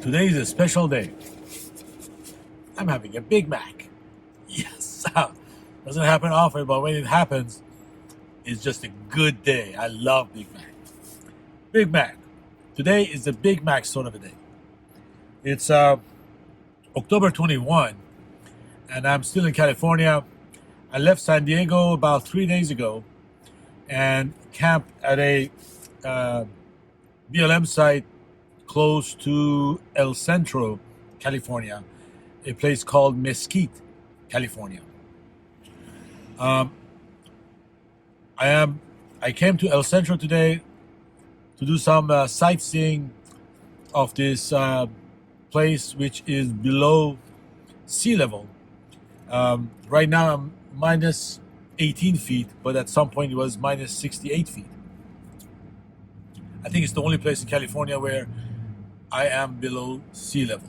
Today is a special day. I'm having a Big Mac. Yes. Doesn't happen often, but when it happens, it's just a good day. I love Big Mac. Big Mac. Today is a Big Mac sort of a day. It's October 21, and I'm still in California. I left San Diego about 3 days ago and camped at a BLM site close to El Centro, California, a place called Mesquite, California. I came to El Centro today to do some sightseeing of this place, which is below sea level. Right now I'm minus 18 feet, but at some point it was minus 68 feet. I think it's the only place in California where I am below sea level.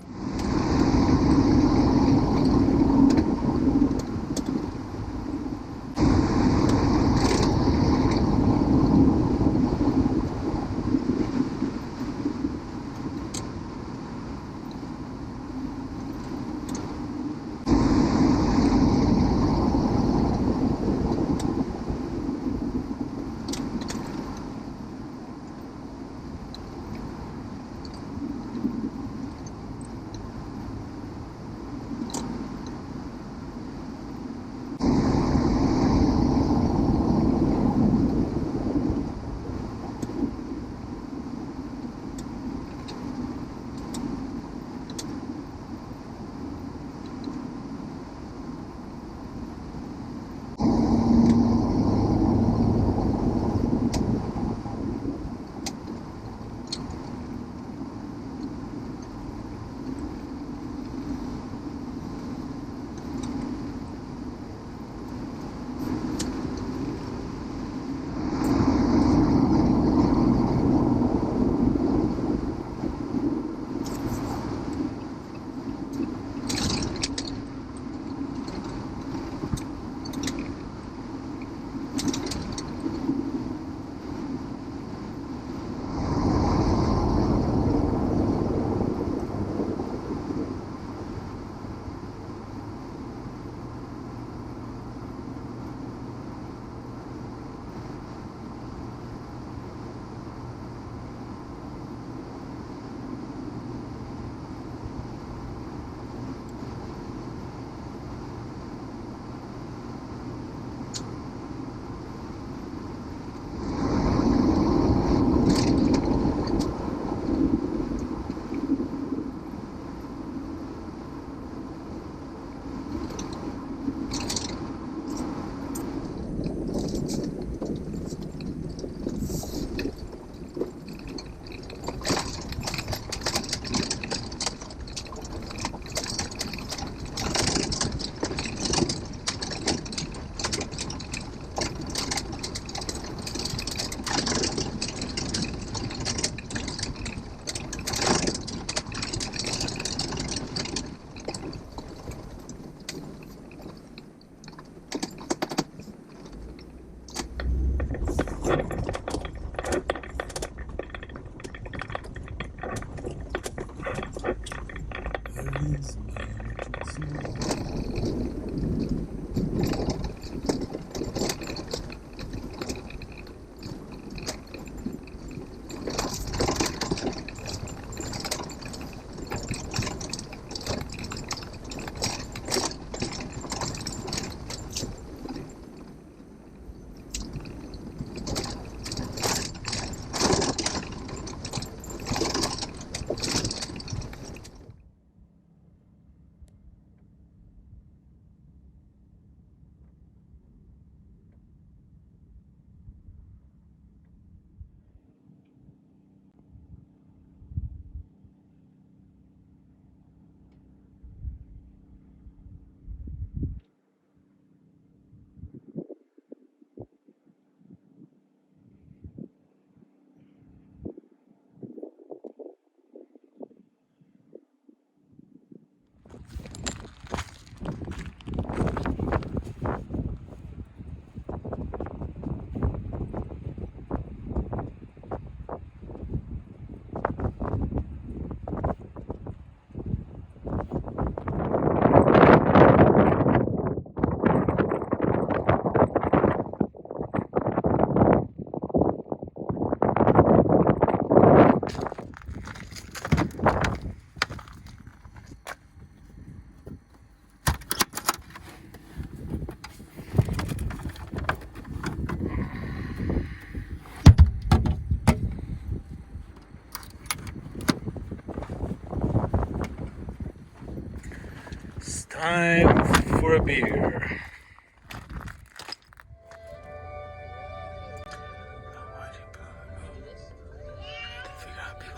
for a beer.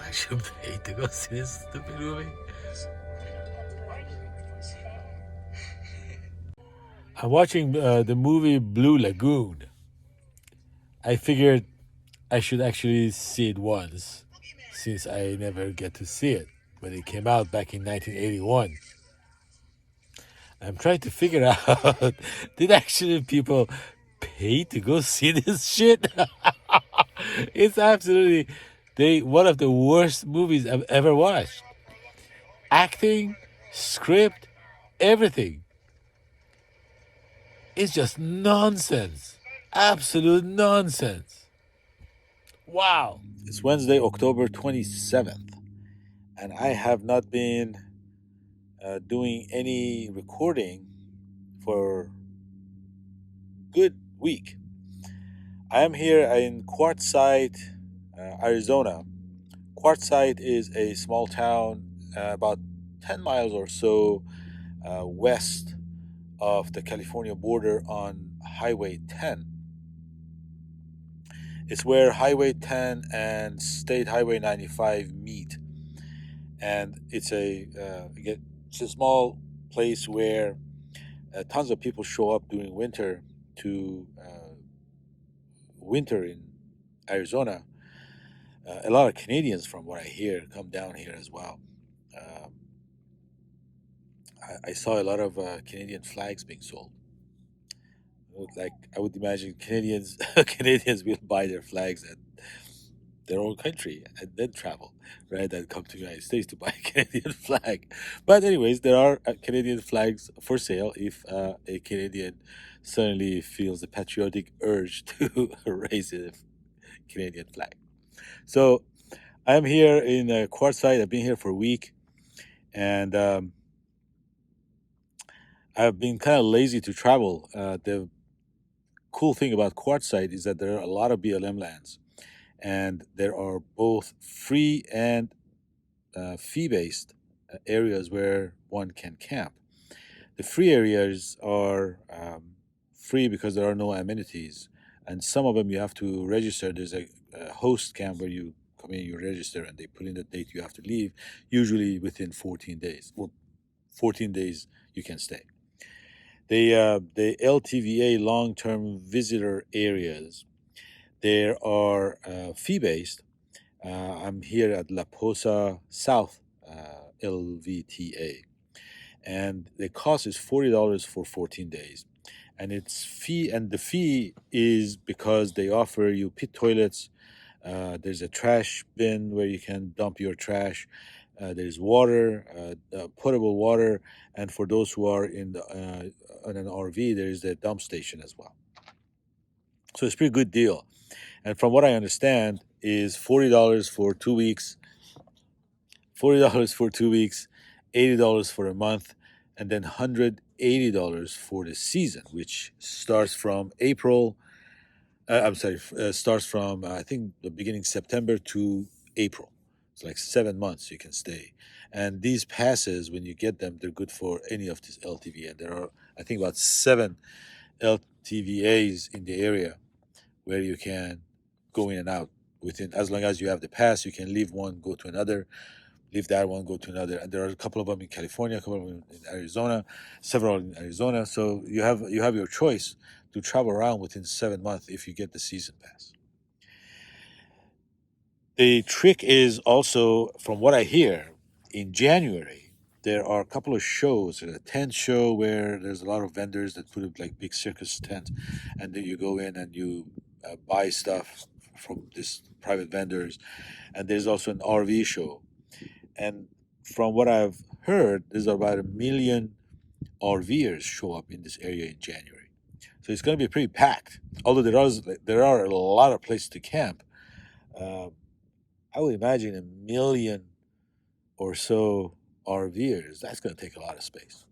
I should pay to go see this stupid movie. I'm watching the movie Blue Lagoon. I figured I should actually see it once, since I never get to see it when it came out back in 1981. I'm trying to figure out did actually people pay to go see this shit? It's absolutely one of the worst movies I've ever watched. Acting, script, everything. It's just nonsense. Absolute nonsense. Wow. It's Wednesday, October 27th, and I have not been doing any recording for good week. I am here in Quartzsite, Arizona. Quartzsite is a small town about 10 miles or so west of the California border on Highway 10. It's where Highway 10 and State Highway 95 meet. And it's it's a small place where tons of people show up during winter to winter in Arizona. A lot of Canadians, from what I hear, come down here as well. Um, I saw a lot of Canadian flags being sold. Like I would imagine, Canadians Canadians will buy their flags at their own country and then travel, right? And come to the United States to buy a Canadian flag. But anyways, there are Canadian flags for sale if a Canadian suddenly feels the patriotic urge to raise a Canadian flag. So I'm here in Quartzsite. I've been here for a week, and I've been kind of lazy to travel. The cool thing about Quartzsite is that there are a lot of BLM lands, and there are both free and fee-based areas where one can camp. The free areas are free because there are no amenities, and some of them you have to register. There's a host camp where you come in, you register, and they put in the date you have to leave, usually within 14 days. Well, 14 days you can stay. The LTVA long-term visitor areas, there are fee-based. I'm here at La Posa South LVTA, and the cost is $40 for 14 days, and the fee is because they offer you pit toilets. There's a trash bin where you can dump your trash. There's water, potable water, and for those who are on an RV, there is a dump station as well. So it's a pretty good deal. And from what I understand, is $40 for 2 weeks, $40 for 2 weeks, $80 for a month, and then $180 for the season, which starts from starts from I think the beginning September to April. It's like 7 months you can stay. And these passes, when you get them, they're good for any of these LTV. And there are, I think, about 7 LTVAs in the area where you can go in and out within, as long as you have the pass. You can leave one, go to another, leave that one, go to another. And there are a couple of them in California, a couple of them in Arizona, several in Arizona. So you have your choice to travel around within 7 months if you get the season pass. The trick is also, from what I hear, in January there are a couple of shows. There's a tent show where there's a lot of vendors that put up like big circus tent, and then you go in and you buy stuff from these private vendors. And there's also an RV show. And from what I've heard, there's about 1 million RVers show up in this area in January. So it's going to be pretty packed. Although there are a lot of places to camp, I would imagine 1 million or so RVers, that's going to take a lot of space.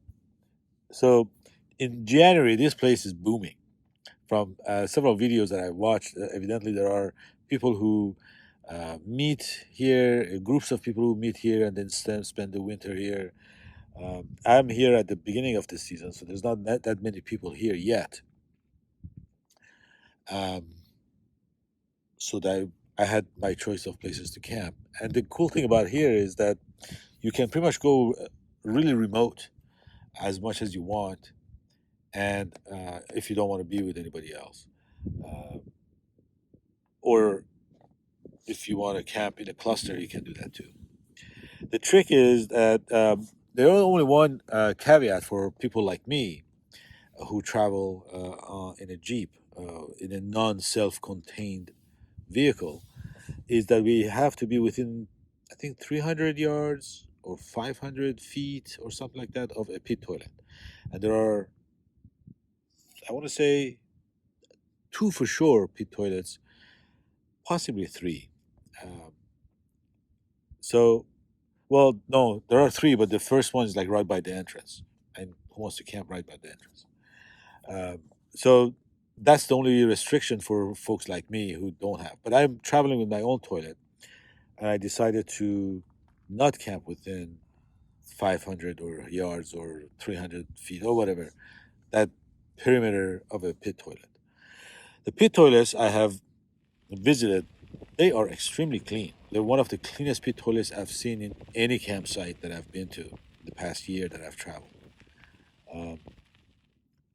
So in January, this place is booming. From several videos that I watched, evidently there are people who meet here, groups of people who meet here and then spend the winter here. I'm here at the beginning of the season, so there's not that many people here yet. Um, so that I had my choice of places to camp. And the cool thing about here is that you can pretty much go really remote as much as you want, and if you don't want to be with anybody else, uh, or if you want to camp in a cluster, you can do that too. The trick is that there are only one caveat for people like me who travel in a Jeep, in a non self contained vehicle, is that we have to be within, I think, 300 yards or 500 feet or something like that of a pit toilet. And there are, I want to say, two for sure pit toilets, possibly three. Um, so, well, no, there are three, but the first one is like right by the entrance. And who wants to camp right by the entrance? Um, so that's the only restriction for folks like me who don't have. But I'm traveling with my own toilet, and I decided to not camp within 500 or yards or 300 feet or whatever, that perimeter of a pit toilet. The pit toilets I have visited, they are extremely clean. They're one of the cleanest pit toilets I've seen in any campsite that I've been to the past year that I've traveled. Um,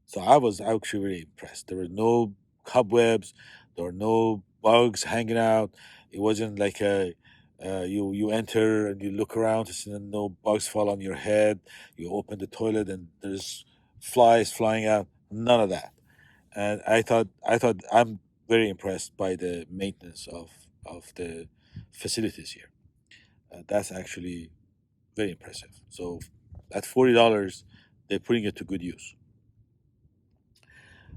so I was actually really impressed. There were no cobwebs, there were no bugs hanging out. It wasn't like a you enter and you look around to see that no bugs fall on your head. You open the toilet and there's flies flying out. None of that. And I thought I'm very impressed by the maintenance of the facilities here. That's actually very impressive. So at $40, they're putting it to good use.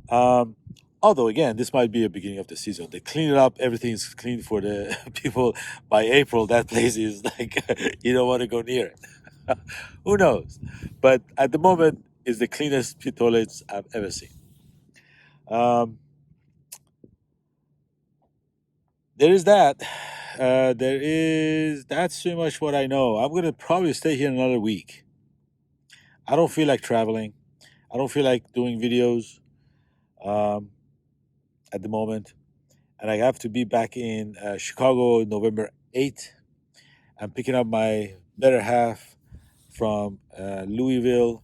Um, Although again, this might be a beginning of the season. They clean it up. Everything's clean for the people. By April, that place is like you don't want to go near it. Who knows? But at the moment, it's the cleanest pit toilets I've ever seen. Um, there is that. That's pretty much what I know. I'm gonna probably stay here another week. I don't feel like traveling. I don't feel like doing videos um, at the moment, and I have to be back in Chicago November 8th. I'm picking up my better half from Louisville,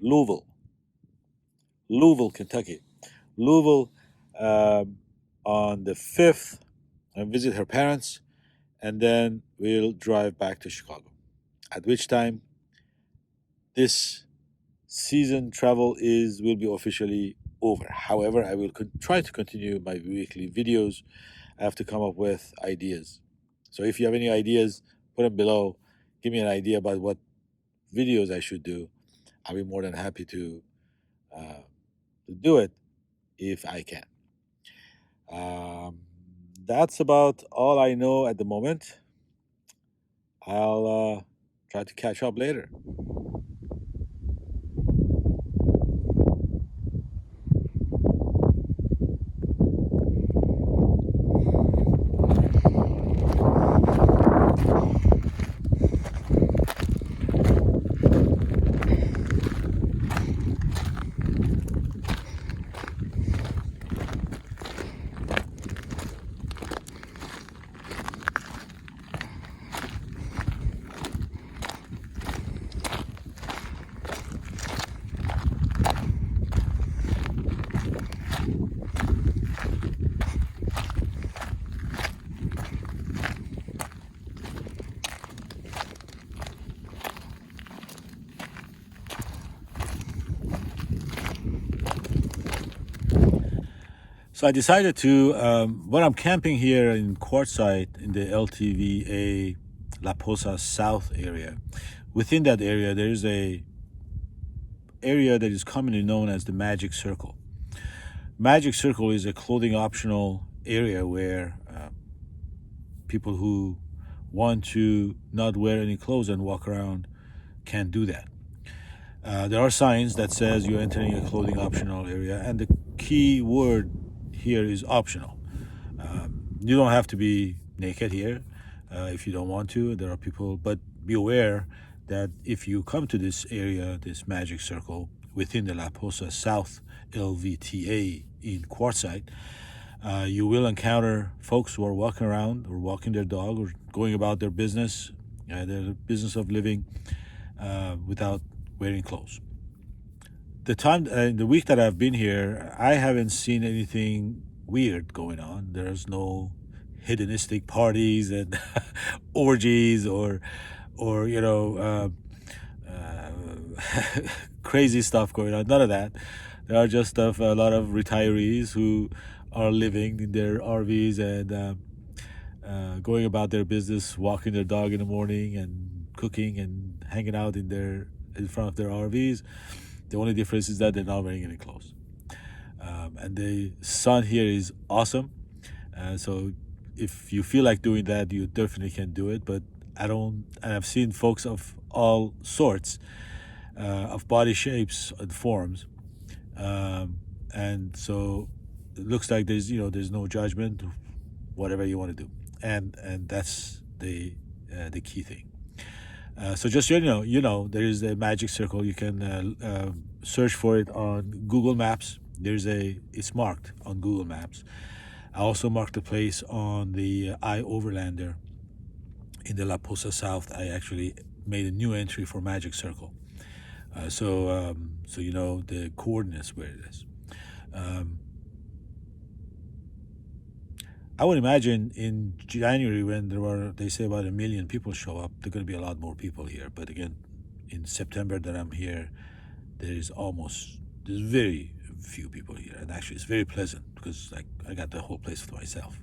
Louisville, Kentucky, Louisville, um, on the 5th, and visit her parents, and then we'll drive back to Chicago. At which time, this season travel is will be officially over. However, I will try to continue my weekly videos. I have to come up with ideas. So if you have any ideas, put them below. Give me an idea about what videos I should do. I'll be more than happy uh, to do it if I can. Um, that's about all I know at the moment. I'll try to catch up later. So I decided to, when I'm camping here in Quartzsite in the LTVA La Posa South area, within that area there is a area that is commonly known as the Magic Circle. Magic Circle is a clothing optional area where people who want to not wear any clothes and walk around can do that. There are signs that says you're entering a clothing optional area, and the key word here is optional. You don't have to be naked here if you don't want to. There are people, but be aware that if you come to this area, this magic circle within the La Posa South LVTA in Quartzsite, you will encounter folks who are walking around or walking their dog or going about their business, their business of living without wearing clothes. The week that I've been here, I haven't seen anything weird going on. There's no hedonistic parties and orgies or crazy stuff going on. None of that. There are just a lot of retirees who are living in their RVs and going about their business, walking their dog in the morning and cooking and hanging out in front of their RVs. The only difference is that they're not wearing any clothes. And the sun here is awesome. So if you feel like doing that, you definitely can do it. But I don't, and I've seen folks of all sorts, of body shapes and forms. And so it looks like there's no judgment, whatever you want to do. And that's the key thing. So just there is a magic circle. You can search for it on Google Maps. It's marked on Google Maps. I also marked the place on the Overlander in the La Posa South. I actually made a new entry for Magic Circle, so you know the coordinates where it is. I would imagine in January when they say about 1 million people show up, there are going to be a lot more people here. But again, in September that I'm here, there's very few people here, and actually it's very pleasant because I got the whole place to myself.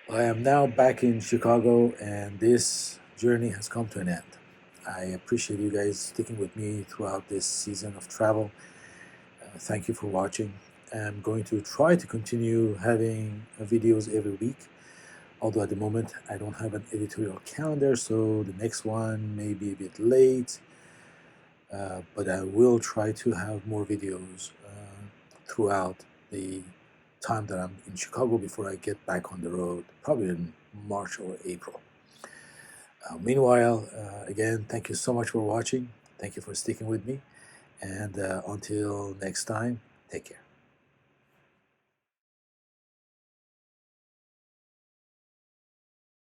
I am now back in Chicago, and this journey has come to an end. I appreciate you guys sticking with me throughout this season of travel. Thank you for watching. I'm going to try to continue having videos every week, although at the moment I don't have an editorial calendar, so the next one may be a bit late, but I will try to have more videos throughout the time that I'm in Chicago before I get back on the road, probably in March or April. Meanwhile, again, thank you so much for watching. Thank you for sticking with me. And until next time, take care.